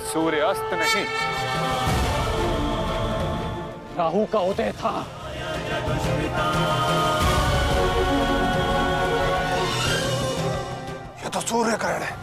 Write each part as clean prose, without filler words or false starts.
सूर्यास्त नहीं, राहु का उदय था। ये तो सूर्य ग्रहण है।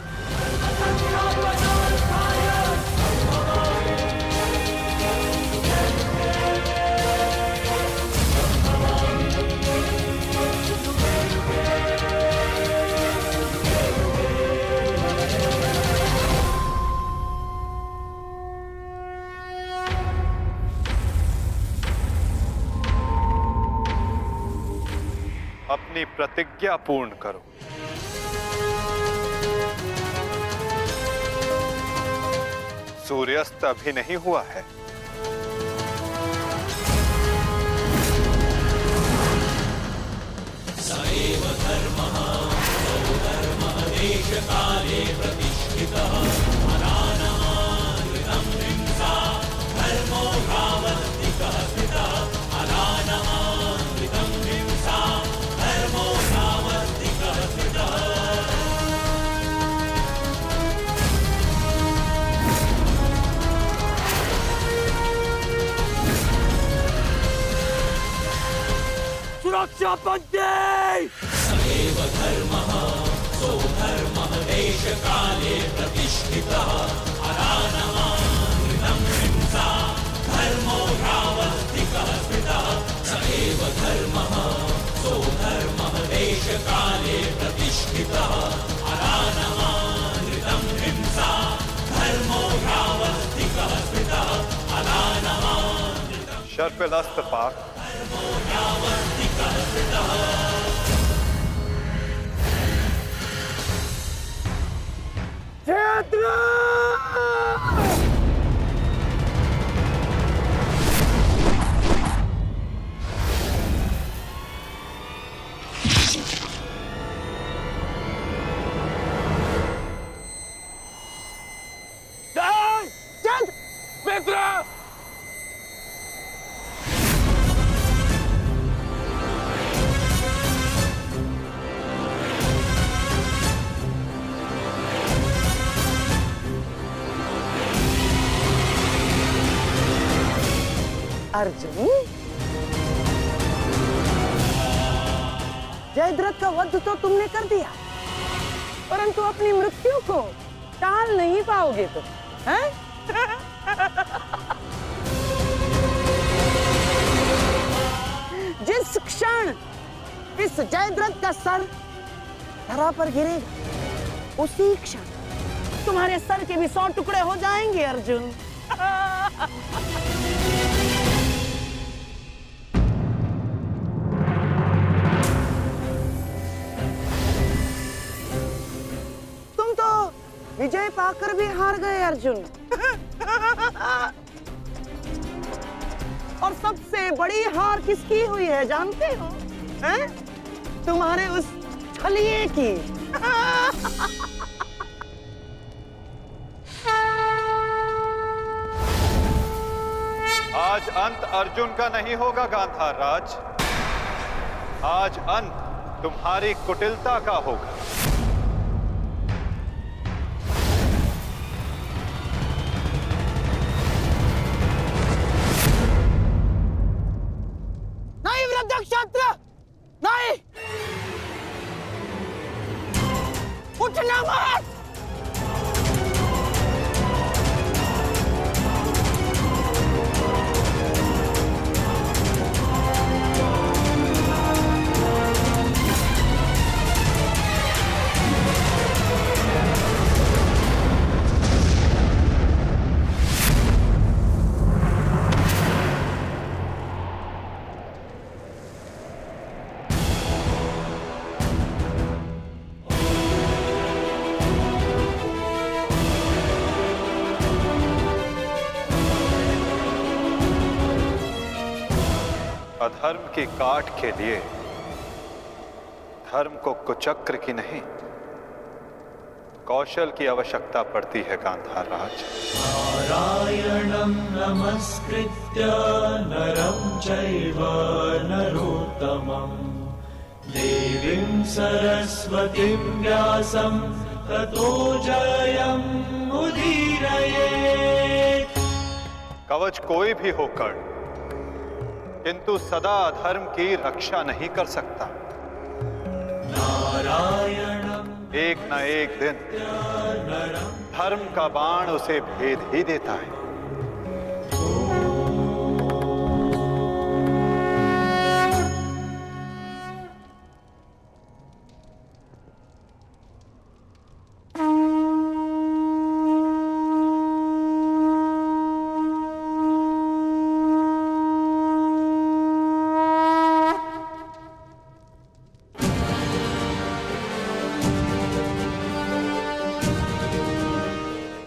अपनी प्रतिज्ञा पूर्ण करो। सूर्यास्त अभी नहीं हुआ है। सएव धर्मः सौधर्मः देशकाले प्रतिष्ठितः अनानमानृतं हिंसा धर्मो भावस्तिकः स्थितः अनानमानृतं हिंसा धर्मो भावस्तिकः स्थितः। सुरक्षा पंथी! सएव धर्मः सौधर्मः देशकाले प्रतिष्ठितः अनानमानृतं हिंसा धर्मो भावस्तिकः स्थितः। सएव धर्मः सौधर्मः देशकाले प्रतिष्ठितः अनानमानृतं हिंसा धर्मो भावस्तिकः स्थितः अनानमानृतं शर्पिलास्त्र पाक। मित्र! अर्जुन, जयद्रथ का वध तो तुमने कर दिया, परंतु अपनी मृत्यु को टाल नहीं पाओगे तुम, हैं? जिस क्षण इस जयद्रथ का सर धरा पर गिरेगा, उसी क्षण तुम्हारे सर के भी 100 टुकड़े हो जाएंगे अर्जुन। विजय पाकर भी हार गए अर्जुन। और सबसे बड़ी हार किसकी हुई है जानते हो? हैं? तुम्हारे उस छलिए की। आज अंत अर्जुन का नहीं होगा गांधार राज। आज अंत तुम्हारी कुटिलता का होगा। क्षत्र नहीं, उठना मत। अधर्म की काट के लिए धर्म को कुचक्र की नहीं, कौशल की आवश्यकता पड़ती है गांधार राज। नारायणं नमस्कृत्य नरं चैव नरोत्तमं देवीं सरस्वतीं व्यासं ततो जयमुदीरयेत्। कवच कोई भी होकर किंतु सदा अधर्म की रक्षा नहीं कर सकता। नारायणं एक न एक दिन धर्म का बाण उसे भेद ही देता है।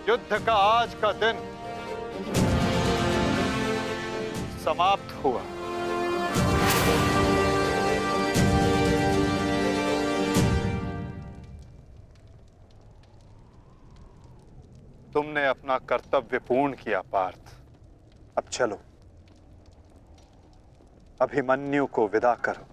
युद्ध का आज का दिन समाप्त हुआ। तुमने अपना कर्तव्य पूर्ण किया पार्थ। अब चलो, अभिमन्यु को विदा करो।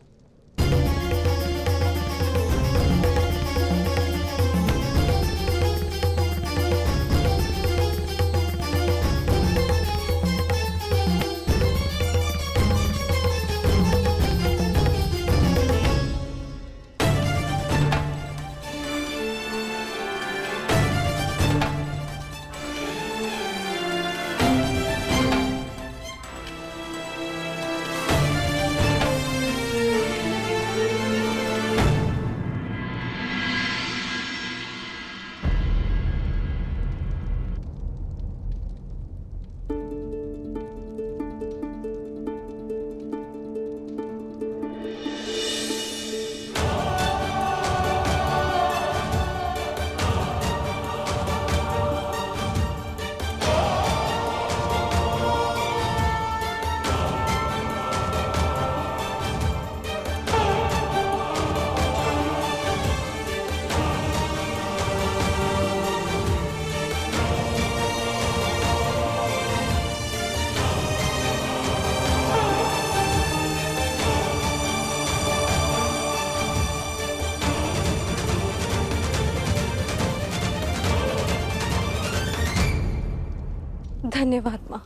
धन्यवाद माँ।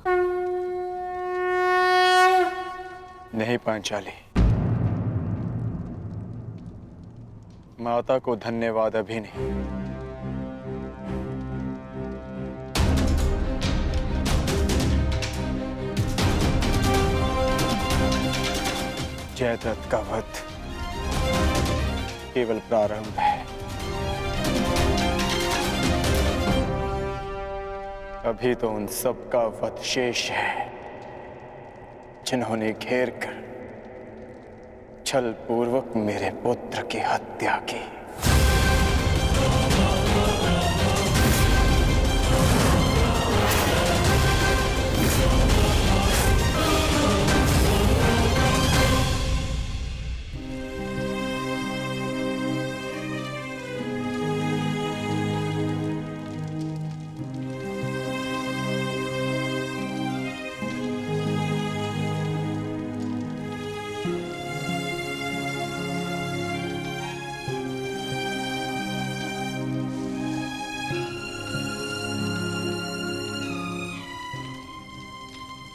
नहीं पांचाली, माता को धन्यवाद अभी नहीं। जयद्रथ का वध केवल प्रारंभ है। अभी तो उन सब का वध शेष है जिन्होंने घेर कर छल पूर्वक मेरे पुत्र की हत्या की।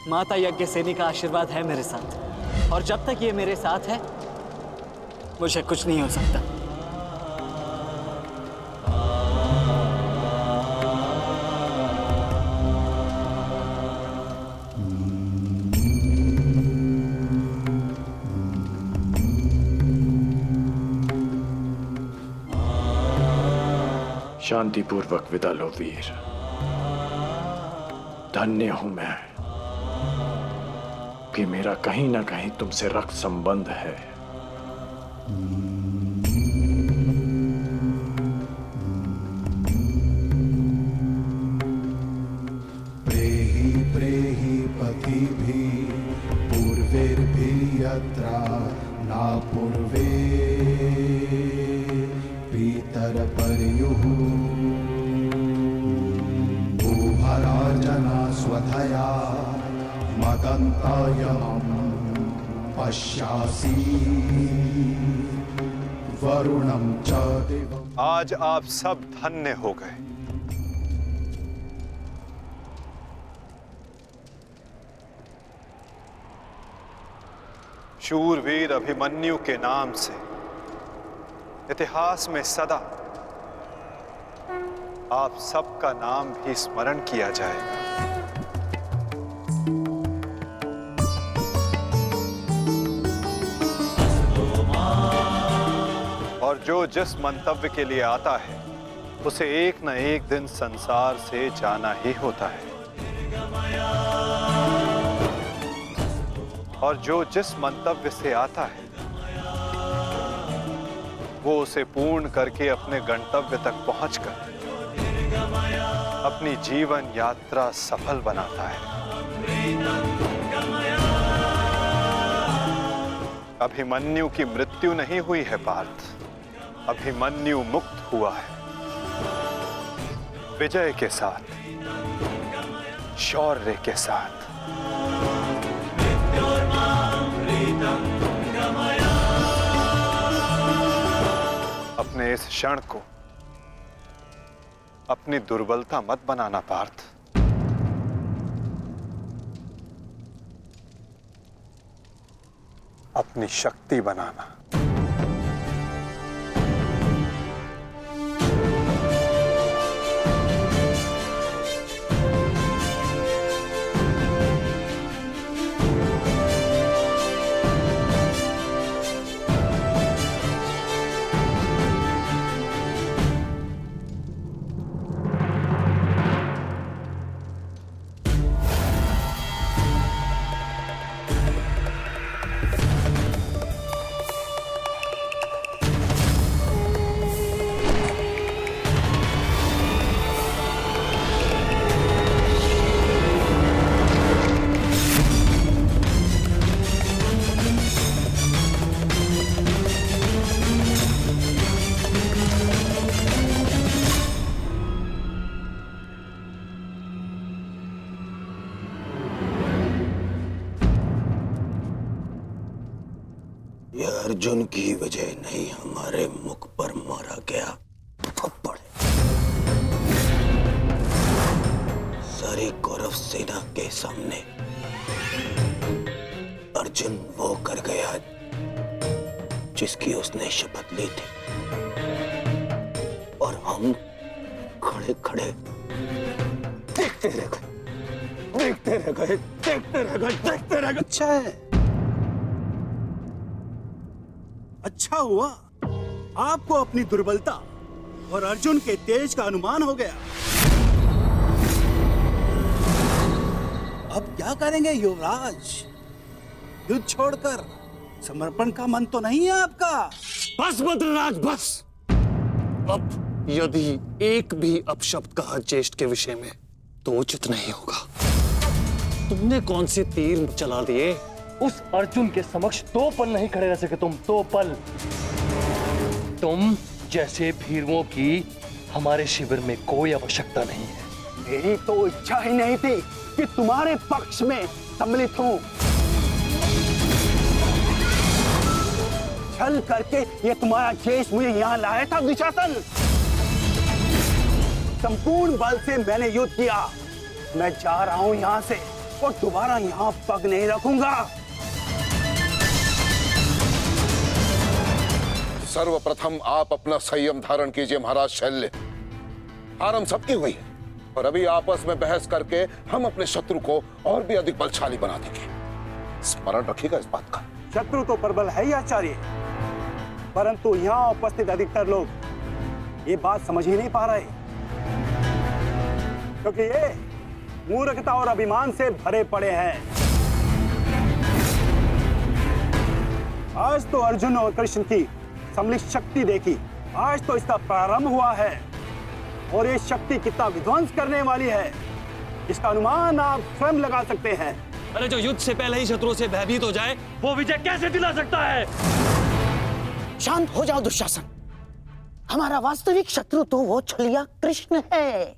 माता यज्ञसेनी का आशीर्वाद है मेरे साथ, और जब तक ये मेरे साथ है मुझे कुछ नहीं हो सकता। शांतिपूर्वक विदा लो वीर। धन्य हूं मैं कि मेरा कहीं ना कहीं तुमसे रक्त संबंध है। प्रेहि प्रेहि पतिभिः पूर्वैर्भिः यत्रा न पूर्वे पितरपर्युः भूभराजना स्वधया मदन्तायमं पश्यासि वरुणं च दिवम्। आज आप सब धन्य हो गए। शूरवीर अभिमन्यु के नाम से इतिहास में सदा आप सबका नाम भी स्मरण किया जाएगा। और जो जिस मंतव्य के लिए आता है उसे एक न एक दिन संसार से जाना ही होता है, और जो जिस मंतव्य से आता है वो उसे पूर्ण करके अपने गंतव्य तक पहुंचकर अपनी जीवन यात्रा सफल बनाता है। अभिमन्यु की मृत्यु नहीं हुई है पार्थ, अभिमन्यु मुक्त हुआ है विजय के साथ, शौर्य के साथ। अपने इस क्षण को अपनी दुर्बलता मत बनाना पार्थ। अपनी शक्ति बनाना। अर्जुन की वजह नहीं हमारे मुख पर मारा गया थप्पड़। सारी कौरव सेना के सामने अर्जुन वो कर गया जिसकी उसने शपथ ली थी, और हम खड़े खड़े देखते रह गए, देखते रह गए, देखते रह गए, देखते रह गए। अच्छा है, अच्छा हुआ आपको अपनी दुर्बलता और अर्जुन के तेज का अनुमान हो गया। अब क्या करेंगे युवराज? युद्ध छोड़कर समर्पण का मन तो नहीं है आपका? बस बद्रराज बस। अब यदि एक भी अपशब्द कहा ज्येष्ठ के विषय में तो उचित नहीं होगा। तुमने कौन से तीर चला दिए? उस अर्जुन के समक्ष 2 पल नहीं खड़े रह सके तुम, 2 पल। तुम जैसे भीरुओं की हमारे शिविर में कोई आवश्यकता नहीं है। मेरी तो इच्छा ही नहीं थी कि तुम्हारे पक्ष में सम्मिलित हूं। छल करके ये तुम्हारा जेश मुझे यहाँ लाया था दुशासन। संपूर्ण बल से मैंने युद्ध किया। मैं जा रहा हूं यहाँ से और दोबारा यहाँ पग नहीं रखूंगा। सर्वप्रथम आप अपना संयम धारण कीजिए महाराज शल्य। हार हम सबकी हुई है और अभी आपस में बहस करके हम अपने शत्रु को और भी अधिक बलशाली बना देंगे। स्मरण रखिएगा इस बात का। शत्रु तो प्रबल है ही आचार्य, परंतु यहाँ उपस्थित अधिकतर लोग ये बात समझ ही नहीं पा रहे, क्योंकि ये मूर्खता और अभिमान से भरे पड़े हैं। आज तो अर्जुन और कृष्ण की सम्मिलित शक्ति देखी, आज तो इसका प्रारंभ हुआ है, और ये शक्ति कितना विध्वंस करने वाली है इसका अनुमान आप स्वयं लगा सकते हैं। अरे जो युद्ध से पहले ही शत्रुओं से भयभीत हो जाए वो विजय कैसे दिला सकता है? शांत हो जाओ दुशासन। हमारा वास्तविक शत्रु तो वो छलिया कृष्ण है,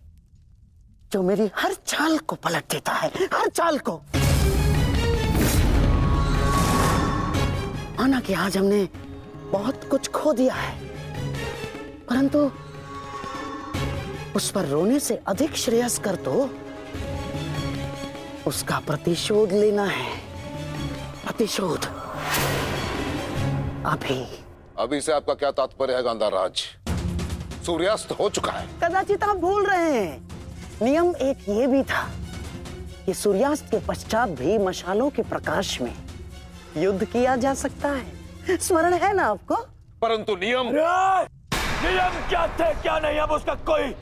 जो मेरी हर चाल को पलट देता है, हर चाल को। माना कि आज हमने बहुत कुछ खो दिया है, परंतु उस पर रोने से अधिक श्रेयस्कर तो उसका प्रतिशोध लेना है। प्रतिशोध अभी से आपका क्या तात्पर्य है गांधार राज? सूर्यास्त हो चुका है। कदाचित आप भूल रहे हैं, नियम एक ये भी था कि सूर्यास्त के पश्चात भी मशालों के प्रकाश में युद्ध किया जा सकता है। स्मरण है ना आपको? परंतु नियम क्या थे क्या नहीं, अब उसका कोई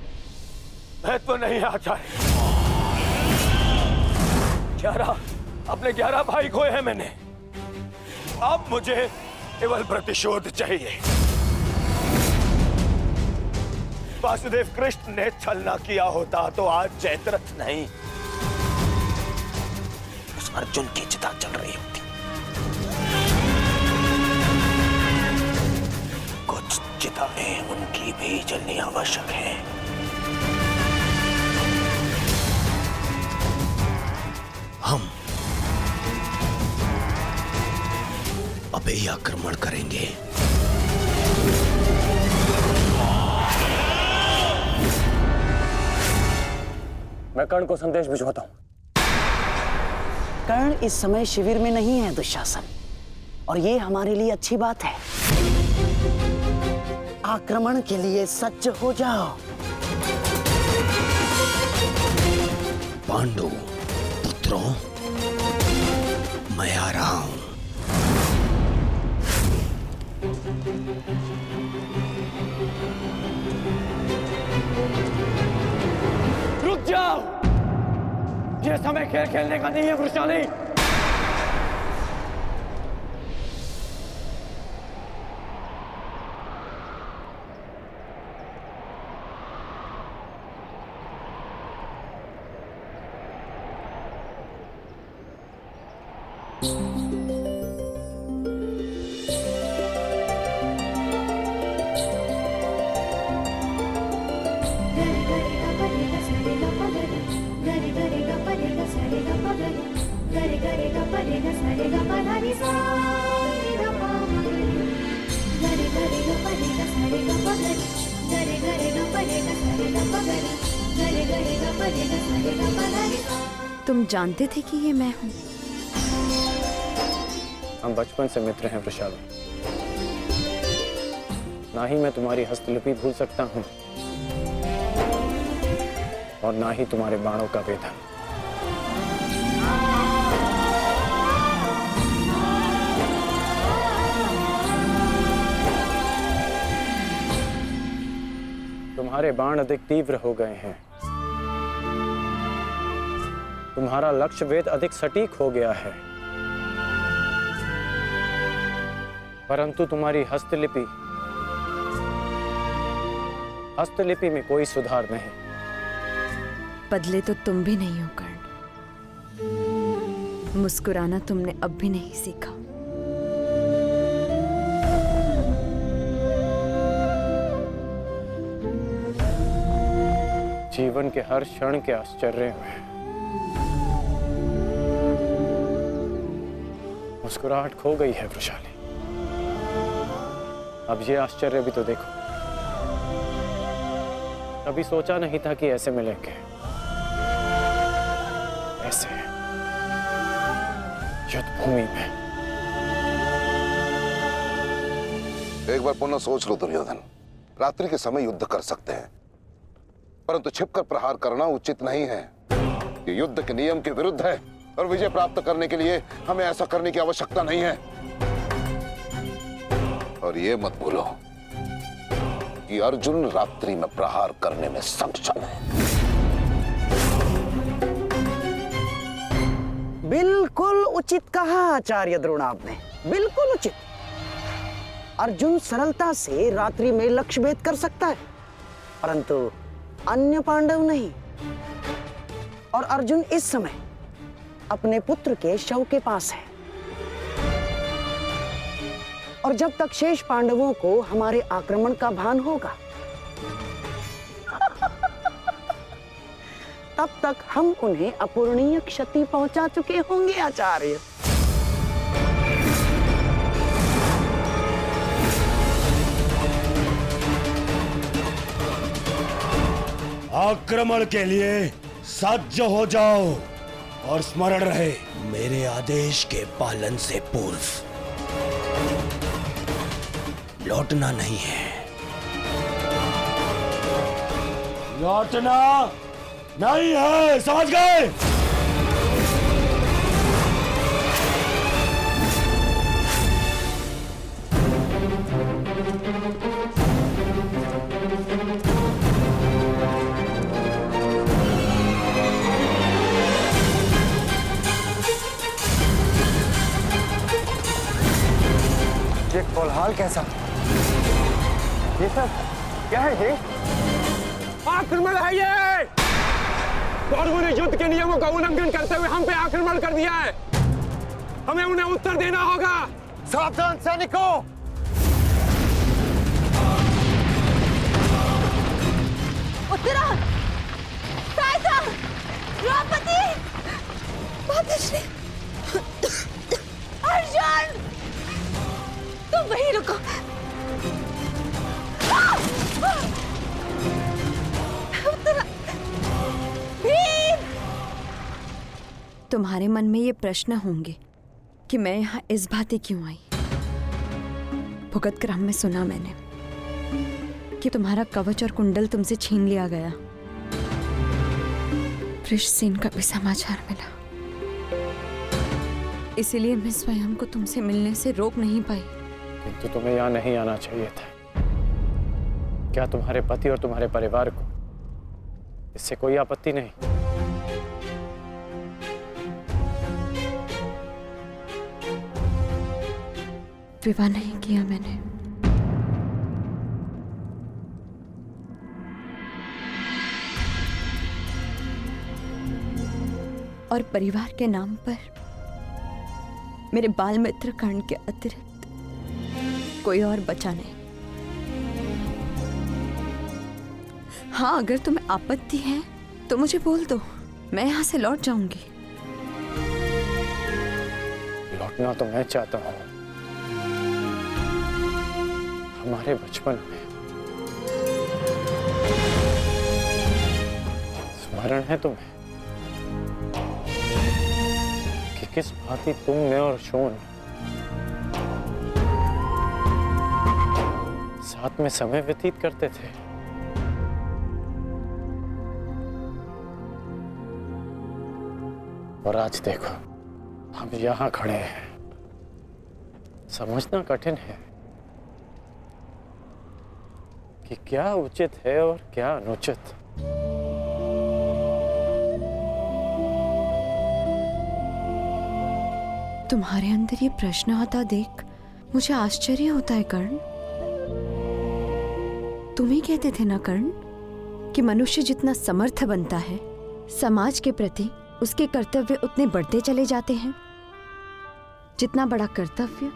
महत्व नहीं आता है। 11 भाई खोए हैं मैंने, अब मुझे केवल प्रतिशोध चाहिए। वासुदेव कृष्ण ने छलना किया होता तो आज जयद्रथ नहीं, उस अर्जुन की चिता जल रही होती। कुछ चिताएं उनकी भी जलनी आवश्यक है। हम अभी आक्रमण करेंगे। मैं कर्ण को संदेश भिजवाता हूं। कर्ण इस समय शिविर में नहीं है दुशासन, और ये हमारे लिए अच्छी बात है। आक्रमण के लिए सज्ज हो जाओ। पांडु पुत्रों, मैं आ रहा हूं। रुक जाओ, ये समय खेल खेलने का नहीं है वृषाली। तुम जानते थे कि ये मैं हूँ? हम बचपन से मित्र हैं वृषाली। ना ही मैं तुम्हारी हस्तलिपि भूल सकता हूँ और ना ही तुम्हारे बाणों का वेदन। तुम्हारे बाण अधिक तीव्र हो गए हैं, तुम्हारा लक्ष्य वेद अधिक सटीक हो गया है, परंतु तुम्हारी हस्तलिपि में कोई सुधार नहीं। बदले तो तुम भी नहीं हो कर्ण। मुस्कुराना तुमने अब भी नहीं सीखा। जीवन के हर क्षण के आश्चर्य में मुस्कुराहट खो गई है वृषाली। अब ये आश्चर्य भी तो देखो। कभी सोचा नहीं था कि ऐसे मिलेंगे, ऐसे युद्ध भूमि में। एक बार पुनः सोच लो दुर्योधन, रात्रि के समय युद्ध कर सकते हैं, परंतु छिपकर प्रहार करना उचित नहीं है। ये युद्ध के नियम के विरुद्ध है और विजय प्राप्त करने के लिए हमें ऐसा करने की आवश्यकता नहीं है। और ये मत भूलो कि अर्जुन रात्रि में प्रहार करने में सक्षम है। बिल्कुल उचित कहा आचार्य द्रोण आपने, बिल्कुल उचित। अर्जुन सरलता से रात्रि में लक्ष्य भेद कर सकता है, परंतु अन्य पांडव नहीं। और अर्जुन इस समय अपने पुत्र के शव के पास है, और जब तक शेष पांडवों को हमारे आक्रमण का भान होगा तब तक हम उन्हें अपूरणीय क्षति पहुंचा चुके होंगे आचार्य। आक्रमण के लिए सज्ज हो जाओ और स्मरण रहे मेरे आदेश के पालन से पूर्व लौटना नहीं है। लौटना नहीं है, समझ गए? ये कोलाहल कैसा? ये सब क्या है? ये आक्रमण है ये। कौरवों ने युद्ध के नियमों का उल्लंघन करते हुए हम पे आक्रमण कर दिया है। हमें उन्हें उत्तर देना होगा। सावधान सैनिकों! उत्तरा, साइसा, द्रौपदी, मातश्री, अर्जुन, तुम वहीं रुको। उत्तरा, भीम! तुम्हारे मन में ये प्रश्न होंगे कि मैं यहाँ इस भांति क्यों आई। भुगत क्रम में सुना मैंने कि तुम्हारा कवच और कुंडल तुमसे छीन लिया गया। वृषसेन का भी समाचार मिला, इसीलिए मैं स्वयं को तुमसे मिलने से रोक नहीं पाई। किंतु तुम्हें यहाँ नहीं आना चाहिए था। क्या तुम्हारे पति और तुम्हारे परिवार को इससे कोई आपत्ति नहीं? विवाह नहीं किया मैंने। और परिवार के नाम पर मेरे बाल मित्र कर्ण के अतिरिक्त कोई और बचा नहीं। हाँ, अगर तुम्हें आपत्ति है तो मुझे बोल दो, मैं यहाँ से लौट जाऊंगी। लौटना तो मैं चाहता हूँ। हमारे बचपन में स्मरण है तुम्हें कि किस भांति तुम, मैं और शोन साथ में समय व्यतीत करते थे। और आज देखो, हम यहाँ खड़े हैं। समझना कठिन है कि क्या उचित है और क्या अनुचित। तुम्हारे अंदर ये प्रश्न आता देख मुझे आश्चर्य होता है कर्ण। तुम ही कहते थे ना कर्ण कि मनुष्य जितना समर्थ बनता है, समाज के प्रति उसके कर्तव्य उतने बढ़ते चले जाते हैं। जितना बड़ा कर्तव्य,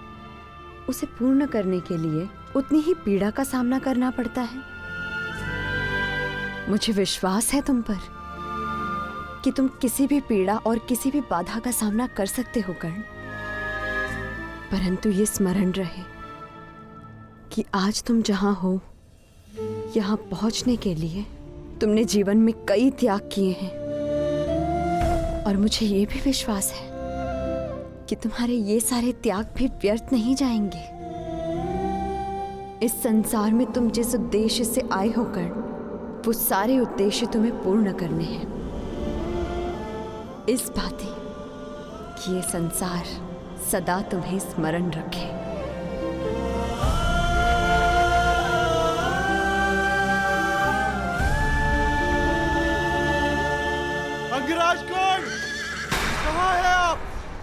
उसे पूर्ण करने के लिए उतनी ही पीड़ा का सामना करना पड़ता है। मुझे विश्वास है तुम पर कि तुम किसी भी पीड़ा और किसी भी बाधा का सामना कर सकते हो कर्ण। परंतु ये स्मरण रहे कि आज तुम जहां हो, यहां पहुंचने के लिए तुमने जीवन में कई त्याग किए हैं। और मुझे ये भी विश्वास है कि तुम्हारे ये सारे त्याग भी व्यर्थ नहीं जाएंगे। इस संसार में तुम जिस उद्देश्य से आए हो कर्ण, वो सारे उद्देश्य तुम्हें पूर्ण करने हैं। इस भांति कि ये संसार सदा तुम्हें स्मरण रखे। अंगराज कौन? कहाँ है आप?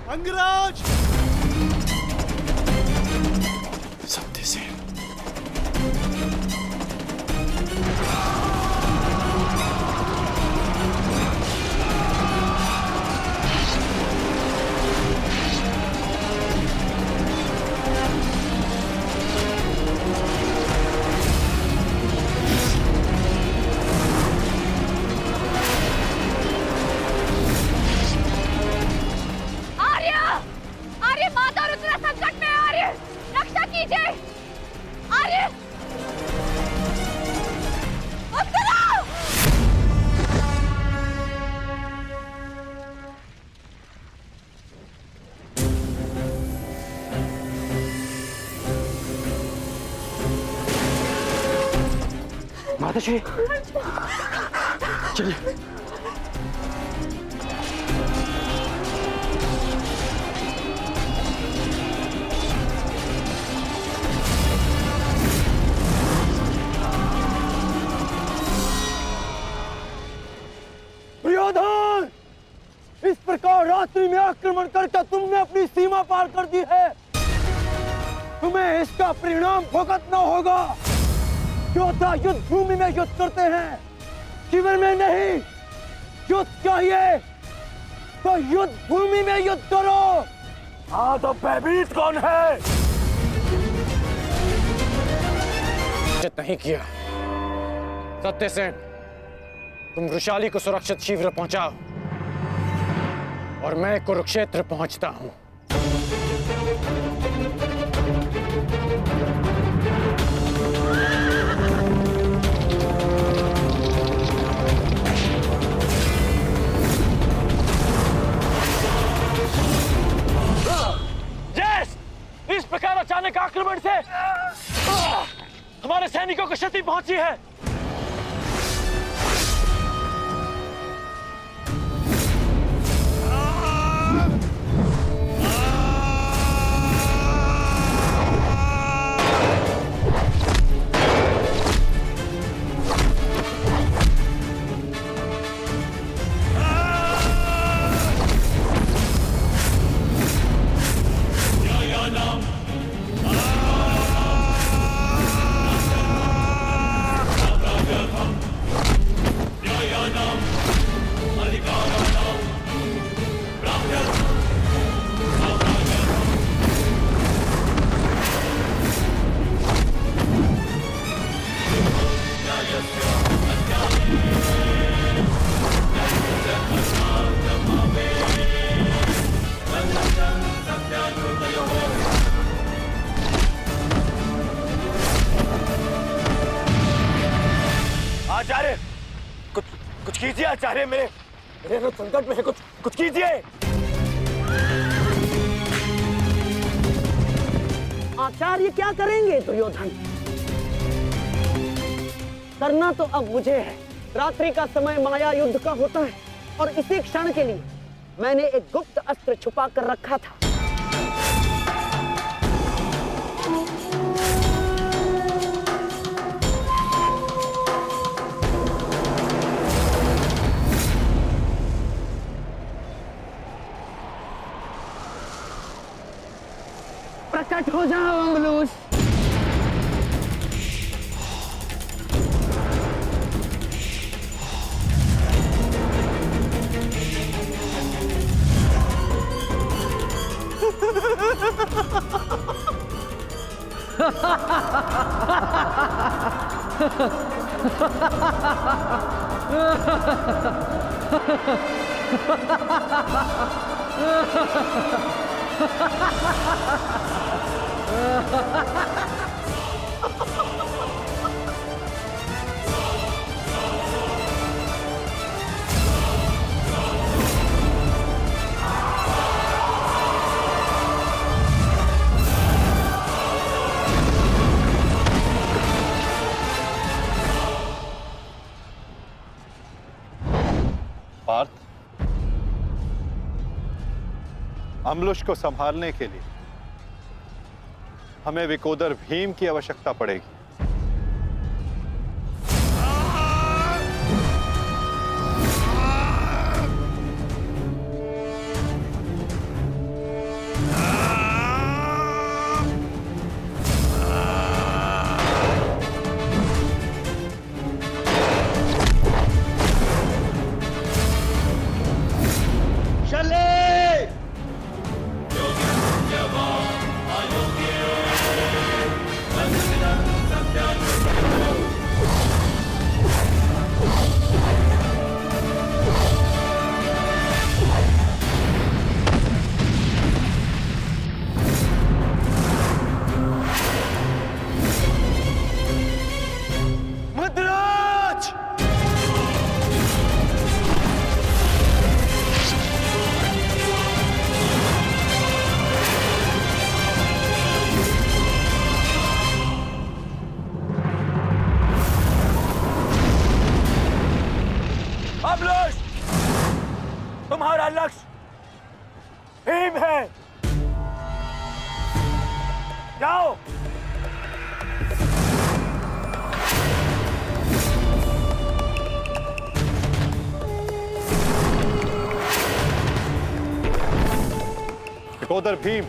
अंगराज! सत्य से माताश्री चलिए। दुर्योधन, इस प्रकार रात्रि में आक्रमण करके तुमने अपनी सीमा पार कर दी है। तुम्हें इसका परिणाम भुगतना होगा। योद्धा युद्ध भूमि में युद्ध करते हैं, शिविर में नहीं। युद्ध चाहिए तो युद्ध भूमि में युद्ध करो। हाँ तो भयभीत कौन है? नहीं किया। सत्यसेन, तुम वृषाली को सुरक्षित शिविर पहुंचाओ और मैं कुरुक्षेत्र पहुंचता हूं। इस प्रकार अचानक आक्रमण से हमारे सैनिकों को क्षति पहुंची है। आचार्य, कुछ कीजिए आचार्य, मेरे तो संकट में है। कुछ कीजिए। आचार्य क्या करेंगे दुर्योधन? करना तो अब मुझे है। रात्रि का समय माया युद्ध का होता है और इसी क्षण के लिए मैंने एक गुप्त अस्त्र छुपा कर रखा था। प्रकट हो जाओ अम्बलूस। पार्थ, अम्बुलुश को संभालने के लिए हमें विकोदर भीम की आवश्यकता पड़ेगी। सहोदर भीम,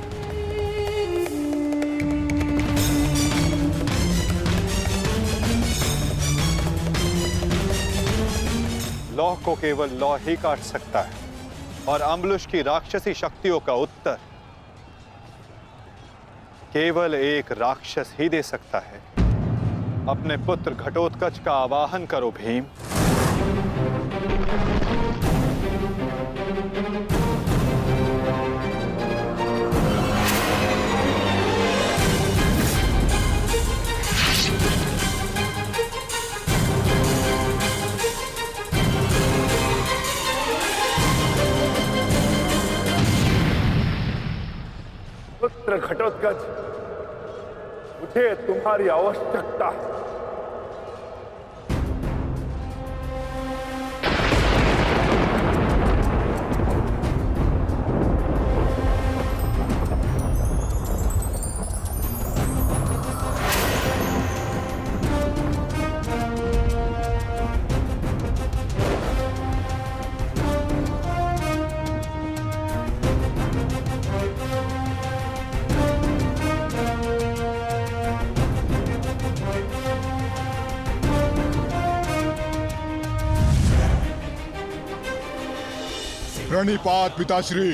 लौह को केवल लौह ही काट सकता है और अम्बुलिश की राक्षसी शक्तियों का उत्तर केवल एक राक्षस ही दे सकता है। अपने पुत्र घटोत्कच का आवाहन करो भीम। पुत्र घटोत्कच, मुझे तुम्हारी आवश्यकता है। प्रणिपात पिताश्री।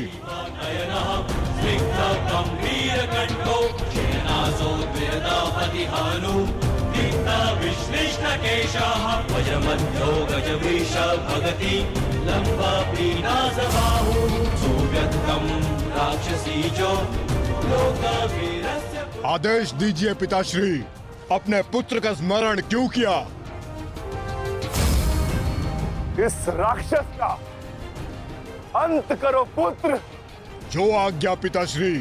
आदेश दीजिए पिताश्री, अपने पुत्र का स्मरण क्यों किया? इस राक्षस का अंत करो पुत्र। जो आज्ञा पिताश्री।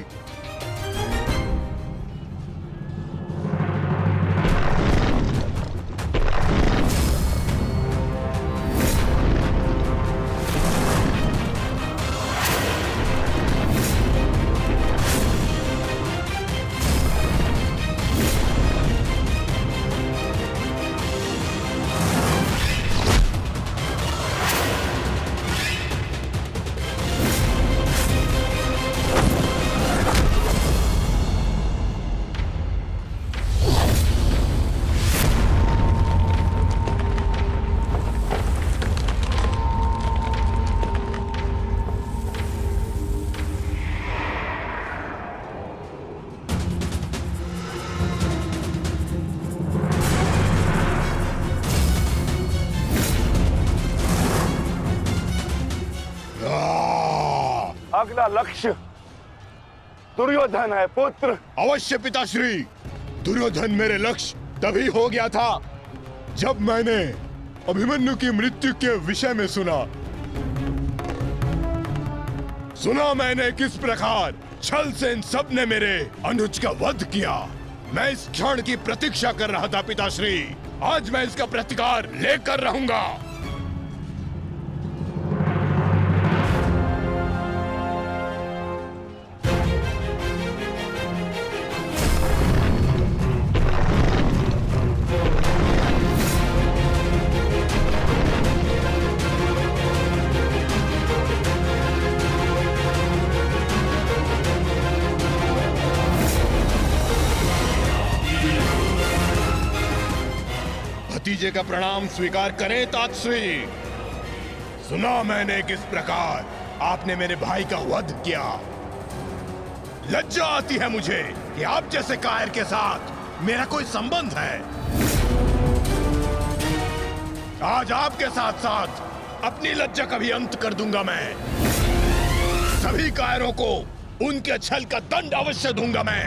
अगला लक्ष्य दुर्योधन है पुत्र। अवश्य पिताश्री, दुर्योधन मेरे लक्ष्य तभी हो गया था जब मैंने अभिमन्यु की मृत्यु के विषय में सुना मैंने किस प्रकार छल से इन सब ने मेरे अनुज का वध किया। मैं इस क्षण की प्रतीक्षा कर रहा था पिताश्री। आज मैं इसका प्रतिकार लेकर रहूंगा। भतीजे का प्रणाम स्वीकार करें तातश्री। सुना मैंने किस प्रकार आपने मेरे भाई का वध किया। लज्जा आती है मुझे कि आप जैसे कायर के साथ मेरा कोई संबंध है। आज आपके साथ साथ अपनी लज्जा का भी अंत कर दूंगा मैं। सभी कायरों को उनके छल का दंड अवश्य दूंगा मैं।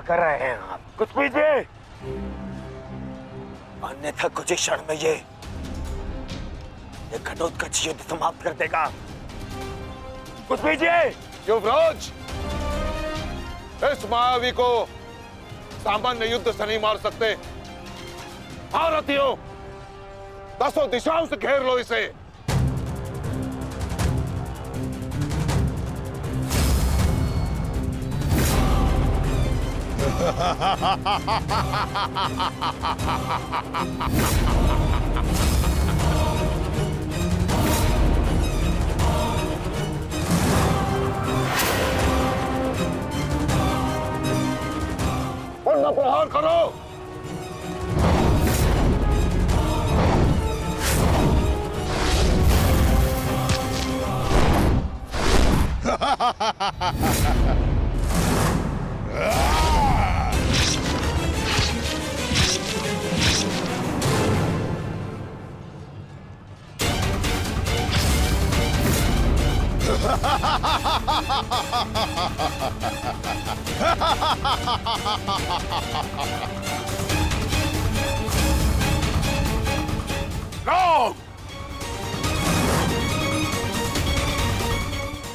कर रहे हैं आप? कुछ कीजिए, अन्यथा कुछ ही क्षण में ये घटोत्कच युद्ध समाप्त कर देगा। कुछ कीजिए। युवराज, इस मायावी को सामान्य युद्ध से नहीं मार सकते। भारतीयों, 10 दिशाओं से घेर लो इसे। पूर्ण प्रहार करो।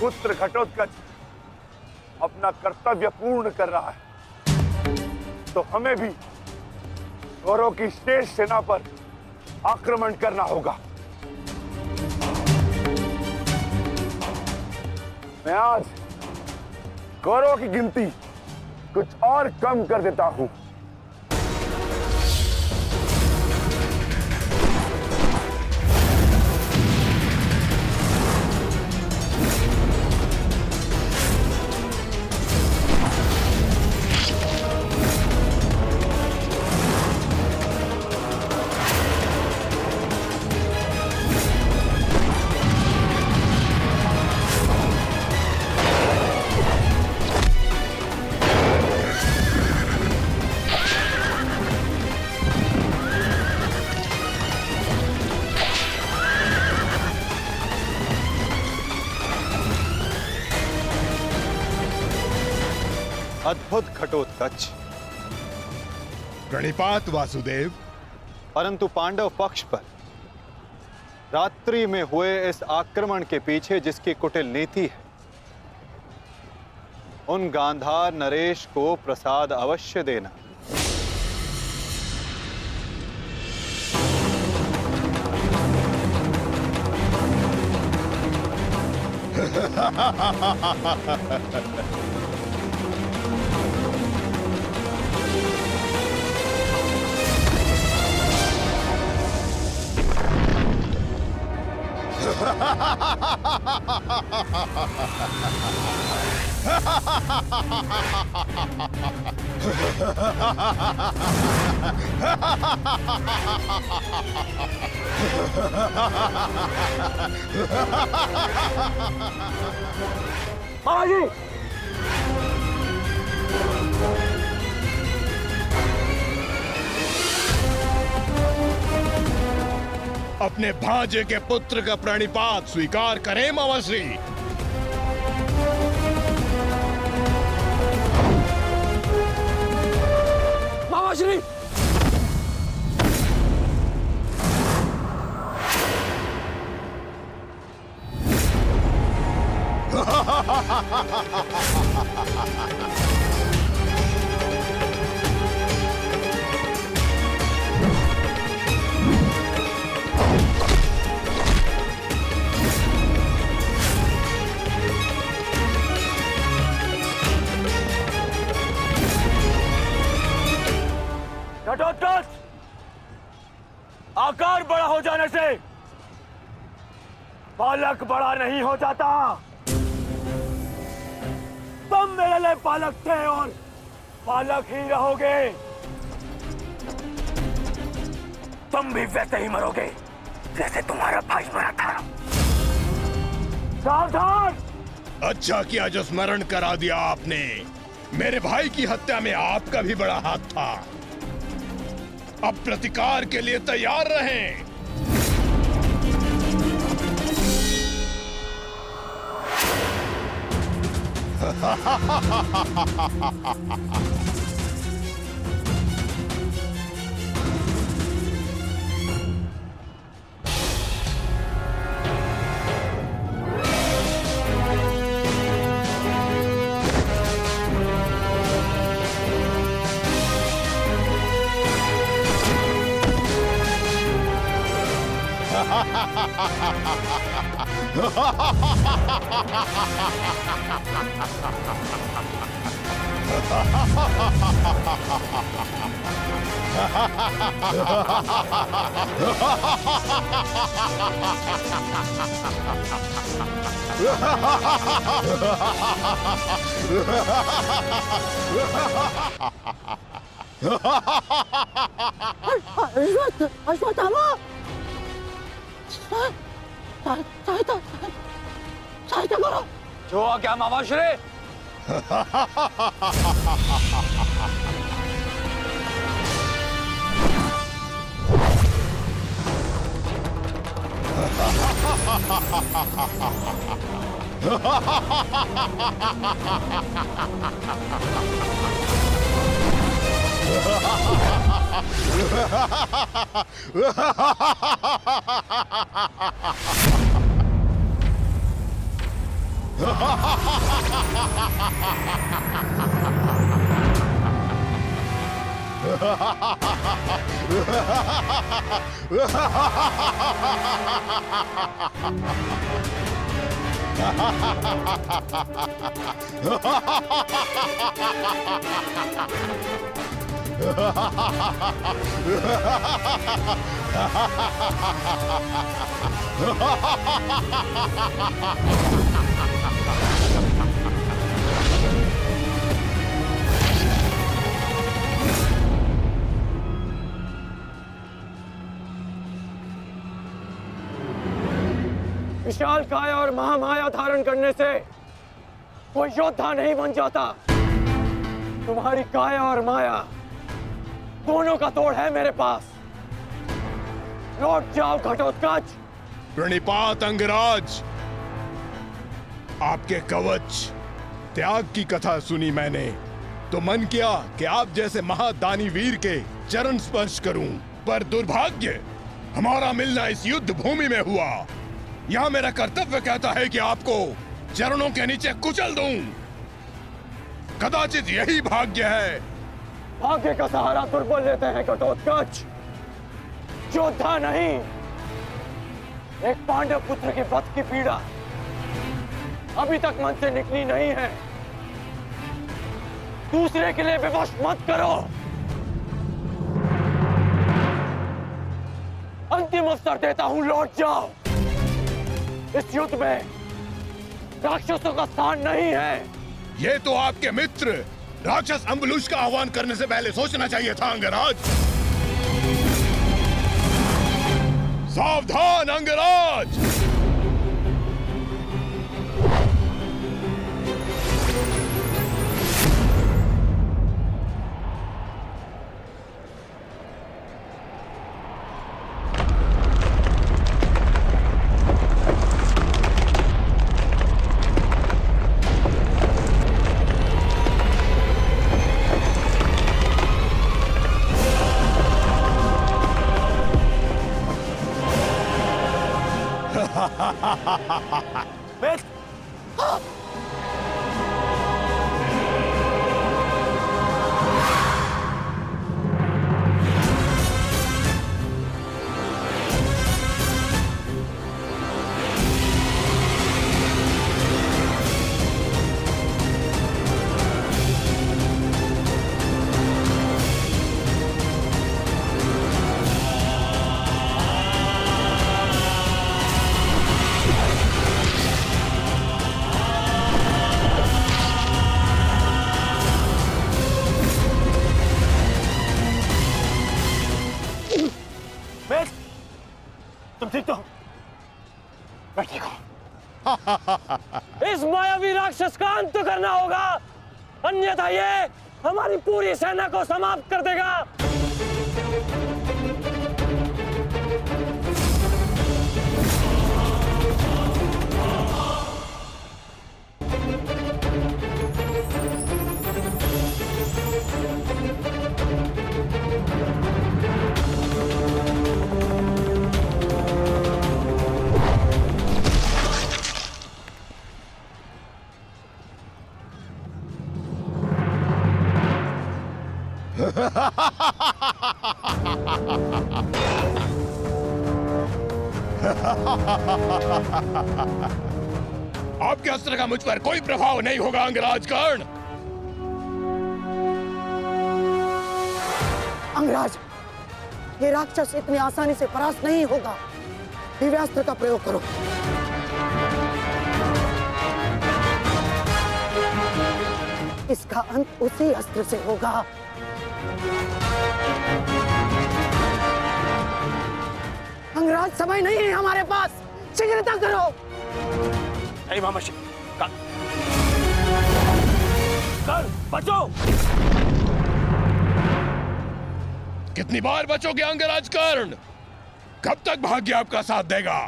पुत्र घटोत्कच अपना कर्तव्य पूर्ण कर रहा है, तो हमें भी कौरवों की शेष सेना पर आक्रमण करना होगा। मैं आज कौरवों की गिनती कुछ और कम कर देता हूं। अद्भुत घटोत्कच, प्रणिपात वासुदेव। परंतु पांडव पक्ष पर रात्रि में हुए इस आक्रमण के पीछे जिसकी कुटिल नीति है, उन गांधार नरेश को प्रसाद अवश्य देना। मामा जी, अपने भांजे के पुत्र का प्रणिपात स्वीकार करें मामाश्री। मामाश्री, घटोत्कच, आकार बड़ा हो जाने से बालक बड़ा नहीं हो जाता। तुम मेरे लिए बालक थे और बालक ही रहोगे। तुम भी वैसे ही मरोगे जैसे तुम्हारा भाई मरा था। सावधान! अच्छा किया जो स्मरण करा दिया आपने। मेरे भाई की हत्या में आपका भी बड़ा हाथ था। अब प्रतिकार के लिए तैयार रहें। अश्वत्थामा, सहायता करो। जो आज्ञा मामाश्री। विशाल काया और महामाया धारण करने से कोई योद्धा नहीं बन जाता। तुम्हारी काया और माया दोनों का तोड़ है मेरे पास। लौट जाओ घटोत्कच। प्रणिपात अंगराज, आपके कवच त्याग की कथा सुनी मैंने तो मन किया कि आप जैसे महादानी वीर के चरण स्पर्श करूं, पर दुर्भाग्य हमारा मिलना इस युद्ध भूमि में हुआ। यह मेरा कर्तव्य कहता है कि आपको चरणों के नीचे कुचल दूं। कदाचित यही भाग्य है। भाग्य का सहारा दुर्बल लेते हैं घटोत्कच, योद्धा नहीं। एक पांडव पुत्र के वध की पीड़ा अभी तक मन से निकली नहीं है। दूसरे के लिए विवश मत करो। अंतिम अवसर देता हूं, लौट जाओ। इस युद्ध में राक्षसों का स्थान नहीं है। ये तो आपके मित्र राक्षस अम्बुलुष का आह्वान करने से पहले सोचना चाहिए था अंगराज। सावधान अंगराज। तुम ठीक तो? मैं ठीक हूं। इस मायावी राक्षस का अंत करना होगा, अन्यथा ये हमारी पूरी सेना को समाप्त कर देगा। आपके अस्त्र का मुझ पर कोई प्रभाव नहीं होगा अंगराज कर्ण। अंगराज, ये राक्षस इतनी आसानी से परास्त नहीं होगा। दिव्यास्त्र का प्रयोग करो। इसका अंत उसी अस्त्र से होगा। अंगराज, समय नहीं है हमारे पास, शीघ्रता करो। बचो। कितनी बार बचोगे अंगराज कर्ण? कब तक भाग्य आपका साथ देगा?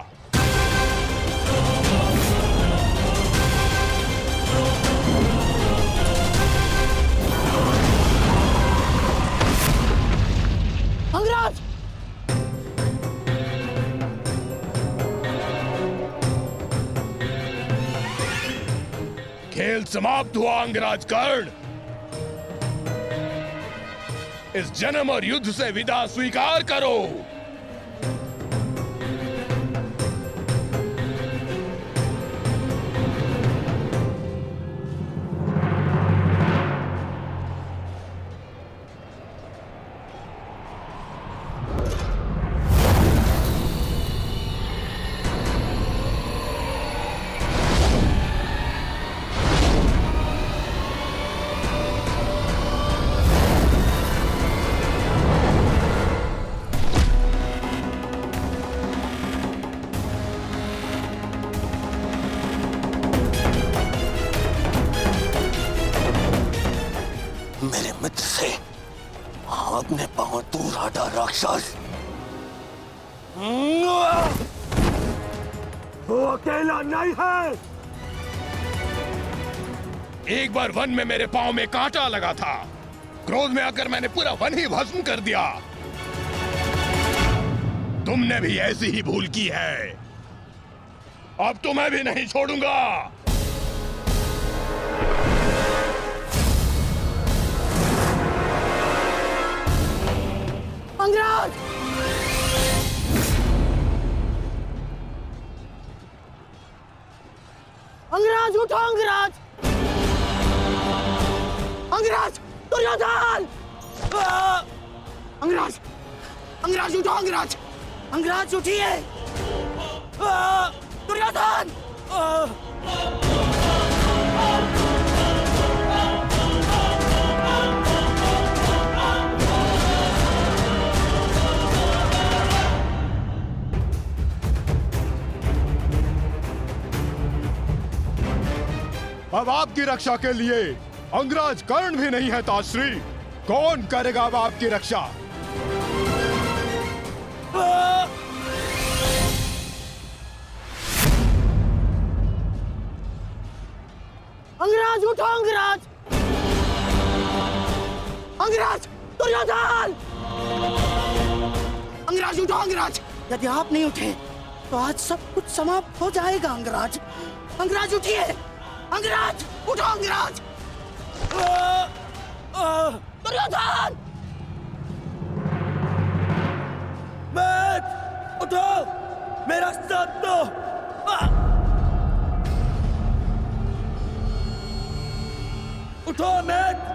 अंगराज, खेल समाप्त हुआ अंगराज कर्ण। इस जन्म और युद्ध से विदा स्वीकार करो। मेरे मित्र से अपने पांव दूर हटा राक्षस। वो अकेला नहीं है। एक बार वन में मेरे पांव में कांटा लगा था। क्रोध में आकर मैंने पूरा वन ही भस्म कर दिया। तुमने भी ऐसी ही भूल की है। अब तो मैं भी नहीं छोड़ूंगा। अंगराज, अंगराज उठो। अंगराज, अंगराज, दुर्योधन! अंगराज, अंगराज उठो। अंगराज, अंगराज उठिए। दुर्योधन! अब आपकी रक्षा के लिए अंगराज कर्ण भी नहीं है ताश्री। कौन करेगा अब आपकी रक्षा? अंगराज उठो। अंगराज, अंगराज, दुर्योधन! अंगराज उठो। अंगराज, यदि आप नहीं उठे तो आज सब कुछ समाप्त हो जाएगा। अंगराज, अंगराज उठिए। अंगराज उठो। अंगराज, दुर्योधन! उठो, मेरा साथ दो। उठो मैट।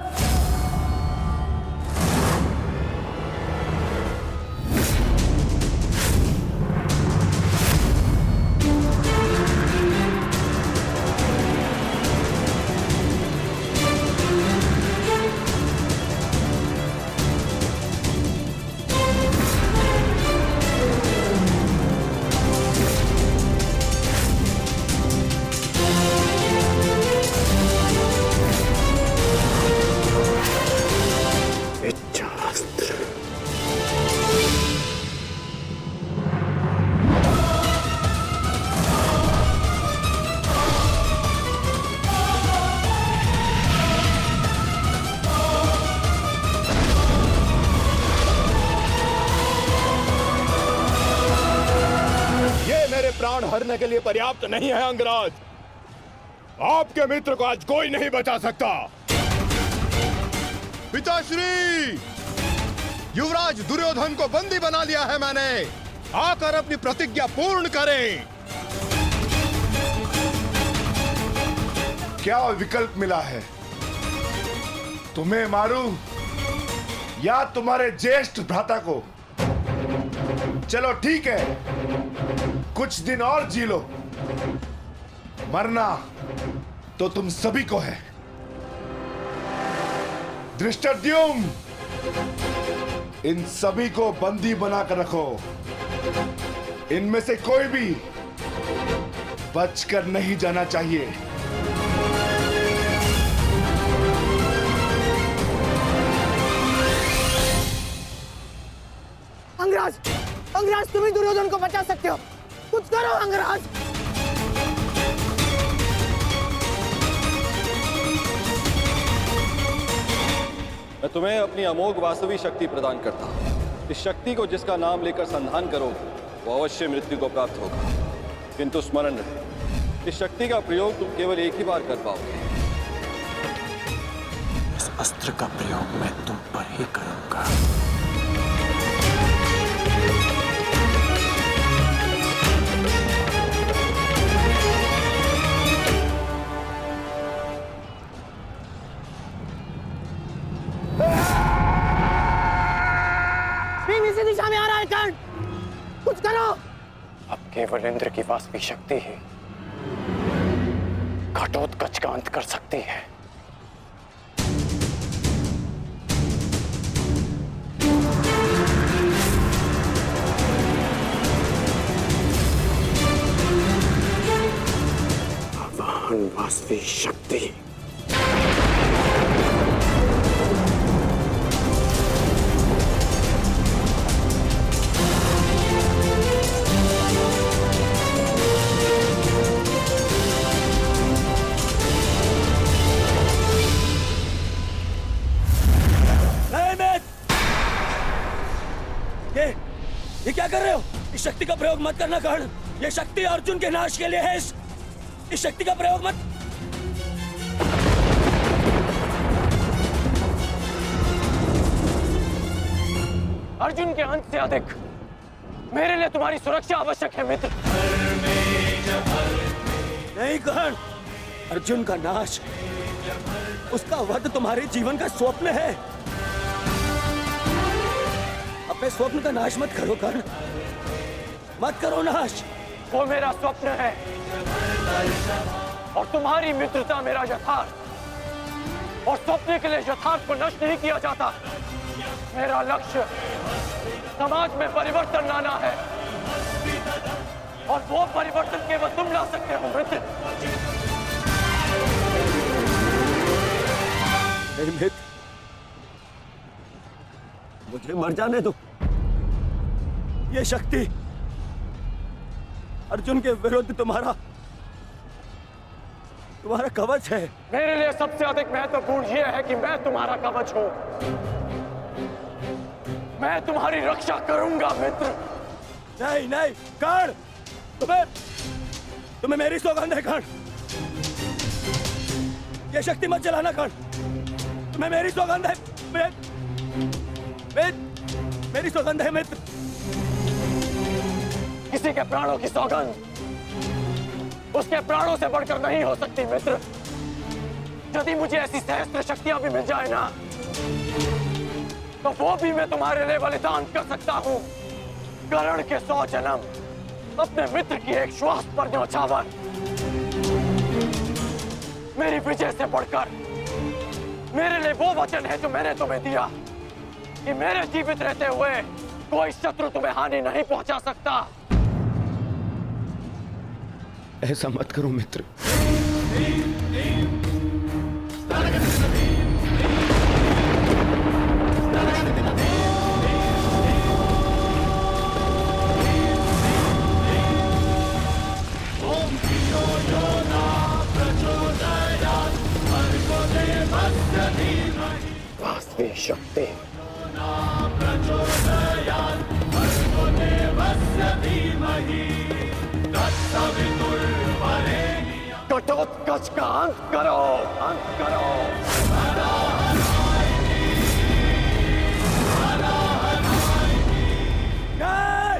प्राण हरने के लिए पर्याप्त नहीं है अंगराज। आपके मित्र को आज कोई नहीं बचा सकता। पिताश्री, युवराज दुर्योधन को बंदी बना लिया है मैंने। आकर अपनी प्रतिज्ञा पूर्ण करें। क्या विकल्प मिला है? तुम्हें मारूं या तुम्हारे ज्येष्ठ भ्राता को? चलो ठीक है, कुछ दिन और जी लो। मरना तो तुम सभी को है। धृष्टद्युम्न, इन सभी को बंदी बनाकर रखो। इनमें से कोई भी बचकर नहीं जाना चाहिए। अंगराज, अंगराज, तुम ही दुर्योधन को बचा सकते हो। कुछ करो अंगराज। मैं तुम्हें अपनी अमोघ वास्तवी शक्ति प्रदान करता हूँ। इस शक्ति को जिसका नाम लेकर संधान करोगे वो अवश्य मृत्यु को प्राप्त होगा, किंतु स्मरण रहे इस शक्ति का प्रयोग तुम केवल एक ही बार कर पाओगे। इस अस्त्र का प्रयोग मैं तुम पर ही करूंगा। इसी दिशा में आ रहा है कर्ण, कुछ करो। अब केवल इंद्र की वास्तविक शक्ति ही घटोत्कच का अंत कर सकती है। आवाहन वास्तविक शक्ति। ये क्या कर रहे हो? इस शक्ति का प्रयोग मत करना कर्ण। ये शक्ति अर्जुन के नाश के लिए है। इस शक्ति का प्रयोग मत। अर्जुन के अंत से अधिक मेरे लिए तुम्हारी सुरक्षा आवश्यक है मित्र। नहीं कर्ण, अर्जुन का नाश, उसका वध तुम्हारे जीवन का स्वप्न है। अपने स्वप्न का नाश मत करो कर्ण, मत करो नाश। वो मेरा स्वप्न है और तुम्हारी मित्रता मेरा यथार्थ, और स्वप्न के लिए यथार्थ को नष्ट नहीं किया जाता। मेरा लक्ष्य समाज में परिवर्तन लाना है, और वो परिवर्तन केवल तुम ला सकते हो मित्र। मित्र, मुझे मर जाने दो। ये शक्ति अर्जुन के विरुद्ध तुम्हारा कवच है। मेरे लिए सबसे अधिक महत्वपूर्ण यह है कि मैं तुम्हारा कवच हूं। मैं तुम्हारी रक्षा करूंगा मित्र। नहीं नहीं कर्ण, तुम्हें मेरी सौगंध है कर्ण। ये शक्ति मत चलाना कर्ण, तुम्हें मेरी सौगंध है। मेरी सौगंध है मित्र। किसी के प्राणों की सौगंध उसके प्राणों से बढ़कर नहीं हो सकती मित्र। यदि मुझे ऐसी सहस्त्र शक्तियां भी मिल जाए ना, तो वो भी मैं तुम्हारे लिए बलिदान कर सकता हूं। कर्ण के 100 जन्म, अपने मित्र की एक श्वास पर न्यौछावर। मेरी विजय से बढ़कर मेरे लिए वो वचन है जो मैंने तुम्हें दिया कि मेरे जीवित रहते हुए कोई शत्रु तुम्हें हानि नहीं पहुंचा सकता। ऐसा मत करो मित्र। वास्तविक शक्ति। घटोत्कच का अंत करो, अंत करो। नहीं!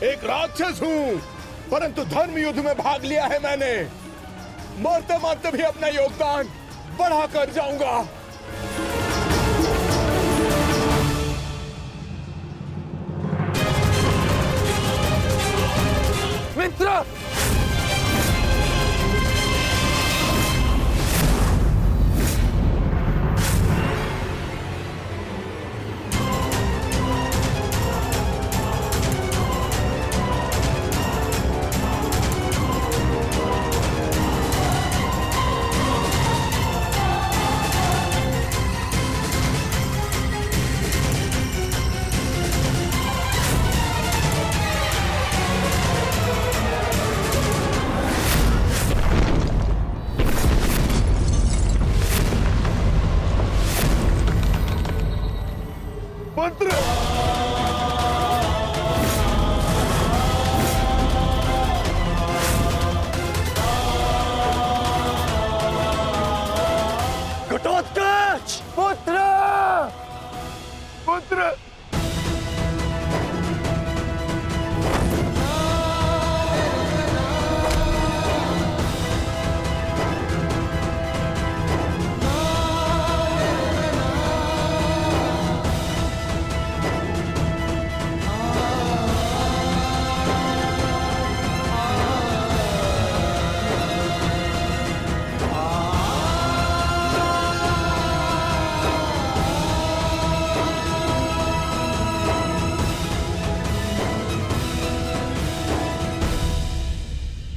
एक राक्षस हूं, परंतु धर्म युद्ध में भाग लिया है मैंने। मरते मरते भी अपना योगदान बढ़ा कर जाऊंगा। मित्र, मंत्र घटोत्कच! पुत्र! पुत्र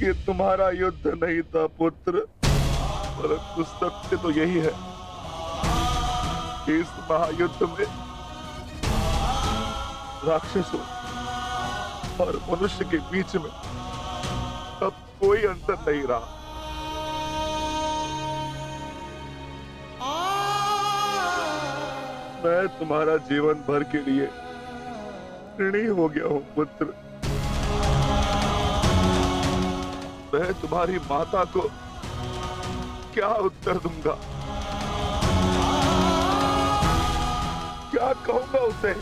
ये तुम्हारा युद्ध नहीं था पुत्र, परंतु सत्य तो यही है कि इस महायुद्ध में राक्षसों और मनुष्य के बीच में अब कोई अंतर नहीं रहा। मैं तुम्हारा जीवन भर के लिए ऋणी हो गया हूं पुत्र। मैं तुम्हारी माता को क्या उत्तर दूंगा, क्या कहूंगा उसे?